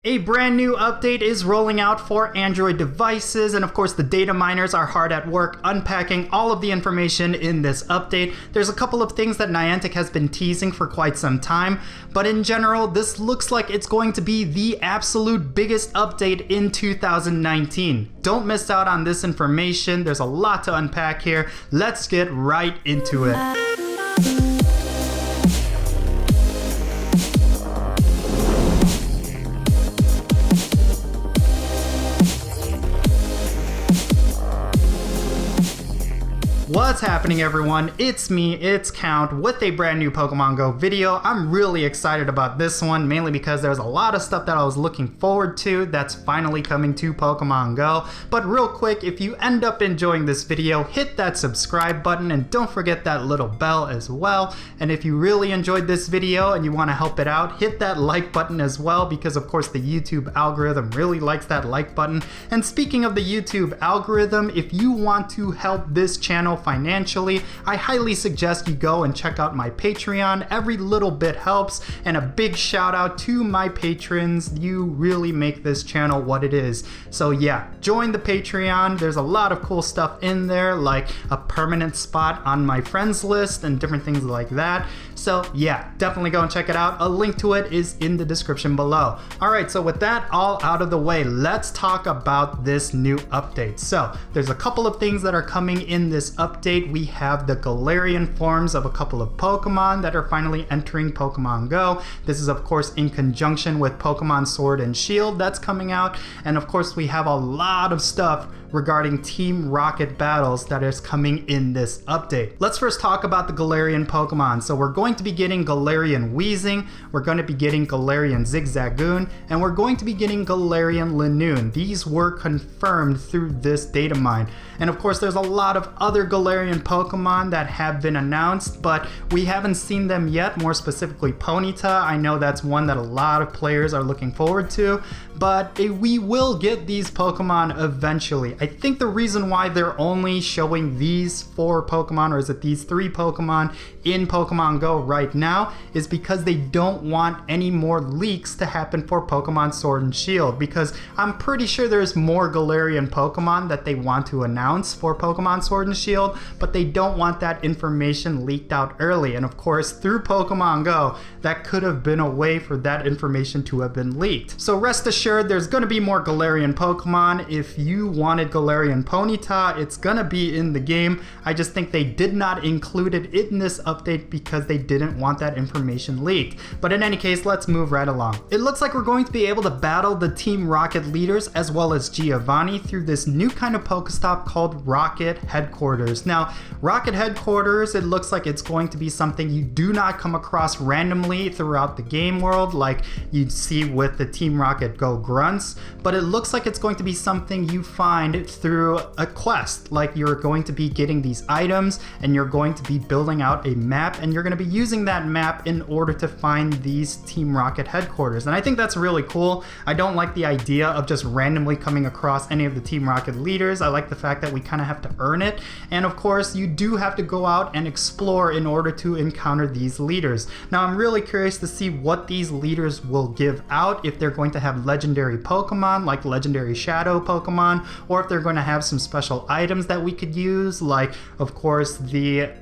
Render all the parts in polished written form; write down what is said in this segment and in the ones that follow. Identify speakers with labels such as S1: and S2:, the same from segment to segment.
S1: A brand new update is rolling out for Android devices, and of course the data miners are hard at work unpacking all of the information in this update. There's a couple of things that Niantic has been teasing for quite some time, but in general this looks like it's going to be the absolute biggest update in 2019. Don't miss out on this information. There's a lot to unpack here. Let's get right into it. What's happening, everyone? It's me, it's Count, with a brand new Pokemon Go video. I'm really excited about this one, mainly because there's a lot of stuff that I was looking forward to that's finally coming to Pokemon Go. But real quick, if you end up enjoying this video, hit that subscribe button and don't forget that little bell as well. And if you really enjoyed this video and you want to help it out, hit that like button as well, because of course the YouTube algorithm really likes that like button. And speaking of the YouTube algorithm, if you want to help this channel financially, I highly suggest you go and check out my Patreon. Every little bit helps, and a big shout out to my patrons. You really make this channel what it is. So yeah, join the Patreon. There's a lot of cool stuff in there, like a permanent spot on my friends list and different things like that. So yeah, definitely go and check it out. A link to it is in the description below. Alright, so with that all out of the way, let's talk about this new update. So there's a couple of things that are coming in this update. We have the Galarian forms of a couple of Pokemon that are finally entering Pokemon Go. This is of course in conjunction with Pokemon Sword and Shield that's coming out. And of course we have a lot of stuff regarding Team Rocket battles that is coming in this update. Let's first talk about the Galarian Pokemon. So we're going to be getting Galarian Weezing, we're going to be getting Galarian Zigzagoon, and we're going to be getting Galarian Linoone. These were confirmed through this data mine. And of course there's a lot of other Galarian Pokemon that have been announced, but we haven't seen them yet, more specifically Ponyta. I know that's one that a lot of players are looking forward to, but we will get these Pokemon eventually. I think the reason why they're only showing these 4 Pokemon, or is it these 3 Pokemon in Pokemon Go right now, is because they don't want any more leaks to happen for Pokemon Sword and Shield, because I'm pretty sure there's more Galarian Pokemon that they want to announce for Pokemon Sword and Shield, but they don't want that information leaked out early. And of course through Pokemon Go, that could have been a way for that information to have been leaked. So rest assured there's going to be more Galarian Pokemon. If you wanted Galarian Ponyta, it's gonna be in the game. I just think they did not include it in this update because they didn't want that information leaked. But in any case, let's move right along. It looks like we're going to be able to battle the Team Rocket leaders as well as Giovanni through this new kind of Pokestop called Rocket Headquarters. Now, Rocket Headquarters, it looks like it's going to be something you do not come across randomly throughout the game world like you'd see with the Team Rocket Go grunts, but it looks like it's going to be something you find through a quest. Like you're going to be getting these items and you're going to be building out a map, and you're going to be using that map in order to find these Team Rocket headquarters. And I think that's really cool. I don't like the idea of just randomly coming across any of the Team Rocket leaders. I like the fact that we kind of have to earn it, and of course you do have to go out and explore in order to encounter these leaders. Now I'm really curious to see what these leaders will give out, if they're going to have legendary Pokemon like legendary Shadow Pokemon, or if they're going to have some special items that we could use, like of course the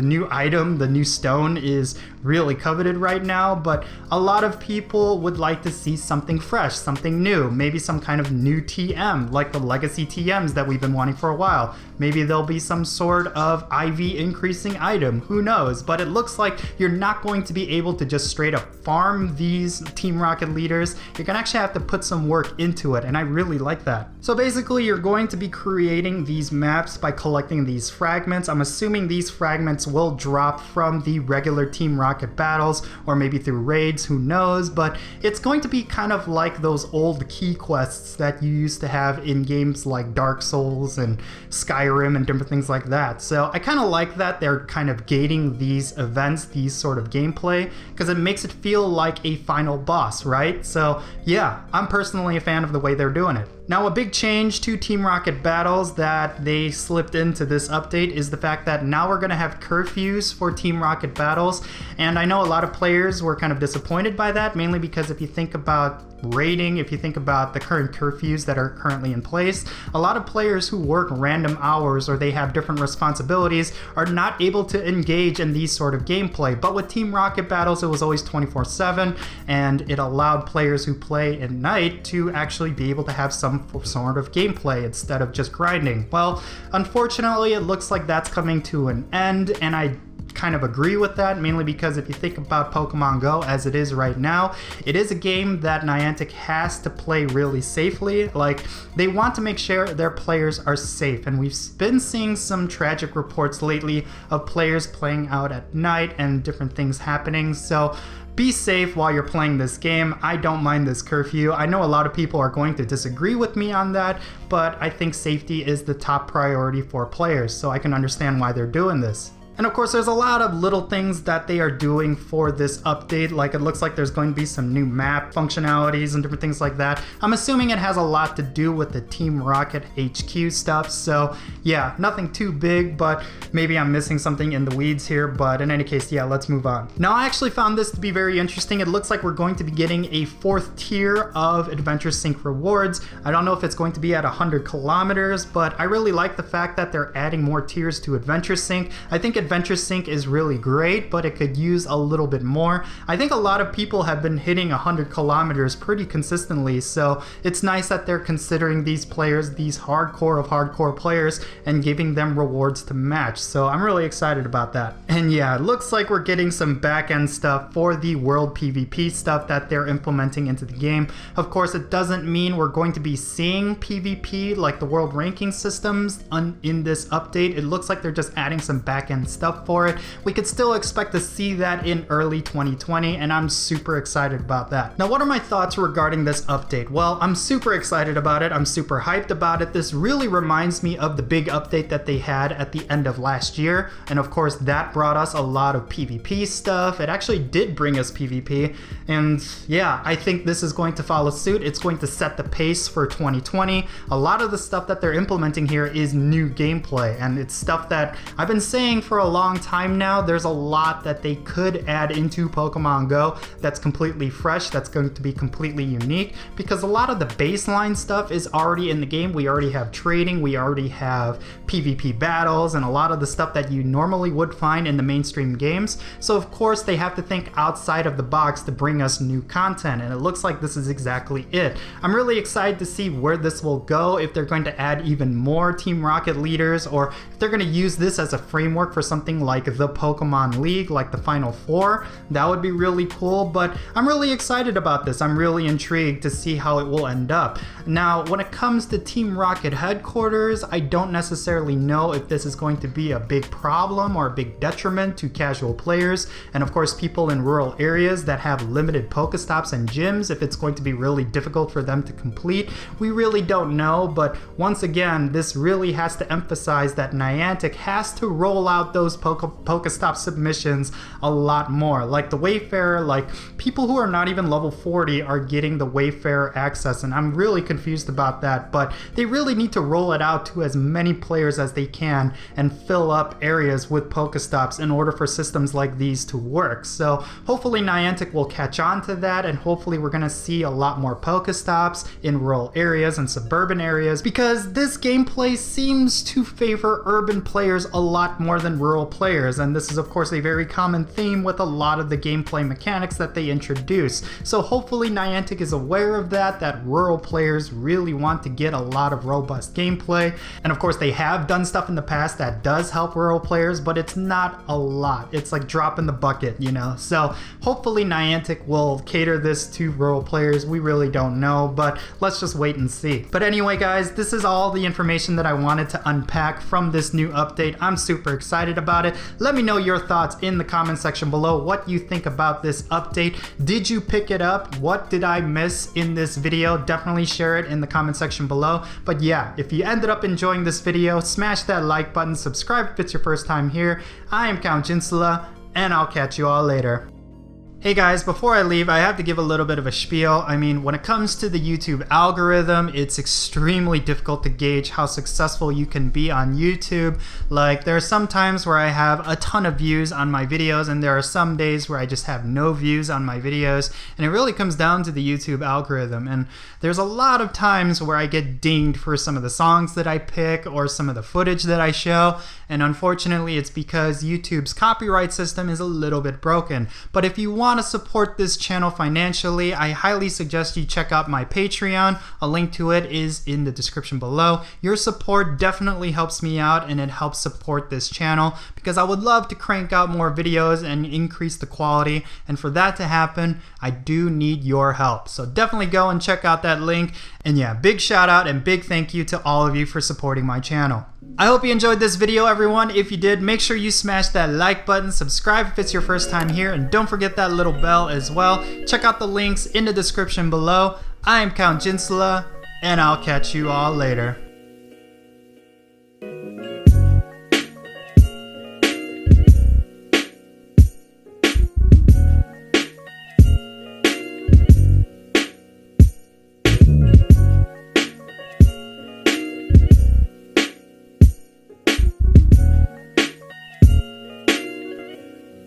S1: new item, the new stone, is really coveted right now, but a lot of people would like to see something fresh, something new, maybe some kind of new TM like the legacy TMs that we've been wanting for a while. Maybe there'll be some sort of IV increasing item, who knows? But it looks like you're not going to be able to just straight up farm these Team Rocket leaders. You're gonna actually have to put some work into it, and I really like that. So basically you're going to be creating these maps by collecting these fragments. I'm assuming these fragments will drop from the regular Team Rocket battles, or maybe through raids, who knows? But it's going to be kind of like those old key quests that you used to have in games like Dark Souls and Skyrim and different things like that. So I kind of like that they're kind of gating these events, these sort of gameplay, because it makes it feel like a final boss, right? So yeah, I'm personally a fan of the way they're doing it. Now, a big change to Team Rocket battles that they slipped into this update is the fact that now we're going to have curfews for Team Rocket battles, and I know a lot of players were kind of disappointed by that, mainly because if you think about raiding, if you think about the current curfews that are currently in place, a lot of players who work random hours or they have different responsibilities are not able to engage in these sort of gameplay. But with Team Rocket battles, it was always 24/7, and it allowed players who play at night to actually be able to have some sort of gameplay instead of just grinding. Well, unfortunately, it looks like that's coming to an end, and I kind of agree with that, mainly because if you think about Pokemon Go as it is right now, it is a game that Niantic has to play really safely. Like, they want to make sure their players are safe, and we've been seeing some tragic reports lately of players playing out at night and different things happening. So be safe while you're playing this game. I don't mind this curfew. I know a lot of people are going to disagree with me on that, but I think safety is the top priority for players, so I can understand why they're doing this. And of course, there's a lot of little things that they are doing for this update. Like, it looks like there's going to be some new map functionalities and different things like that. I'm assuming it has a lot to do with the Team Rocket HQ stuff. So yeah, nothing too big, but maybe I'm missing something in the weeds here. But in any case, yeah, let's move on. Now, I actually found this to be very interesting. It looks like we're going to be getting a 4th tier of Adventure Sync rewards. I don't know if it's going to be at 100 kilometers, but I really like the fact that they're adding more tiers to Adventure Sync. I think Adventure Sync is really great, but it could use a little bit more. I think a lot of people have been hitting 100 kilometers pretty consistently, so it's nice that they're considering these players, these hardcore of hardcore players, and giving them rewards to match. So I'm really excited about that. And yeah, it looks like we're getting some back-end stuff for the world PvP stuff that they're implementing into the game. Of course, it doesn't mean we're going to be seeing PvP like the world ranking systems in this update. It looks like they're just adding some back-end stuff for it. We could still expect to see that in early 2020, and I'm super excited about that. Now, what are my thoughts regarding this update? Well, I'm super excited about it. I'm super hyped about it. This really reminds me of the big update that they had at the end of last year, and of course that brought us a lot of PvP stuff. It actually did bring us PvP, and yeah, I think this is going to follow suit. It's going to set the pace for 2020. A lot of the stuff that they're implementing here is new gameplay, and it's stuff that I've been saying for a long time now. There's a lot that they could add into Pokemon Go that's completely fresh, that's going to be completely unique, because a lot of the baseline stuff is already in the game. We already have trading, we already have PvP battles, and a lot of the stuff that you normally would find in the mainstream games. So of course they have to think outside of the box to bring us new content, and it looks like this is exactly it. I'm really excited to see where this will go, if they're going to add even more Team Rocket leaders, or if they're going to use this as a framework for something like the Pokemon League, like the Final Four. That would be really cool, but I'm really excited about this. I'm really intrigued to see how it will end up. Now, when it comes to Team Rocket headquarters, I don't necessarily know if this is going to be a big problem or a big detriment to casual players, and of course people in rural areas that have limited Pokestops and gyms, if it's going to be really difficult for them to complete. We really don't know, but once again, this really has to emphasize that Niantic has to roll out those Pokestop submissions a lot more. Like the Wayfarer, like people who are not even level 40 are getting the Wayfarer access, and I'm really confused about that, but they really need to roll it out to as many players as they can and fill up areas with Pokestops in order for systems like these to work. So hopefully Niantic will catch on to that, and hopefully we're gonna see a lot more Pokestops in rural areas and suburban areas, because this gameplay seems to favor urban players a lot more than rural players, and this is of course a very common theme with a lot of the gameplay mechanics that they introduce. So hopefully Niantic is aware of that rural players really want to get a lot of robust gameplay, and of course they have done stuff in the past that does help rural players, but it's not a lot. It's like drop in the bucket, you know? So hopefully Niantic will cater this to rural players. We really don't know, but let's just wait and see. But anyway guys, this is all the information that I wanted to unpack from this new update. I'm super excited about it. Let me know your thoughts in the comment section below, what you think about this update. Did you pick it up? What did I miss in this video? Definitely share it in the comment section below. But yeah, if you ended up enjoying this video, smash that like button, subscribe if it's your first time here. I am Count Jinsula, and I'll catch you all later. Hey guys, before I leave, I have to give a little bit of a spiel. I mean, when it comes to the YouTube algorithm, it's extremely difficult to gauge how successful you can be on YouTube. Like, there are some times where I have a ton of views on my videos, and there are some days where I just have no views on my videos, and it really comes down to the YouTube algorithm. And there's a lot of times where I get dinged for some of the songs that I pick or some of the footage that I show, and unfortunately it's because YouTube's copyright system is a little bit broken. But if you want to support this channel financially, I highly suggest you check out my Patreon. A link to it is in the description below. Your support definitely helps me out, and it helps support this channel because I would love to crank out more videos and increase the quality, and for that to happen I do need your help. So definitely go and check out that link. And yeah, big shout out and big thank you to all of you for supporting my channel. I hope you enjoyed this video, everyone. If you did, make sure you smash that like button, subscribe if it's your first time here, and don't forget that little bell as well. Check out the links in the description below. I am Count Jinsula, and I'll catch you all later.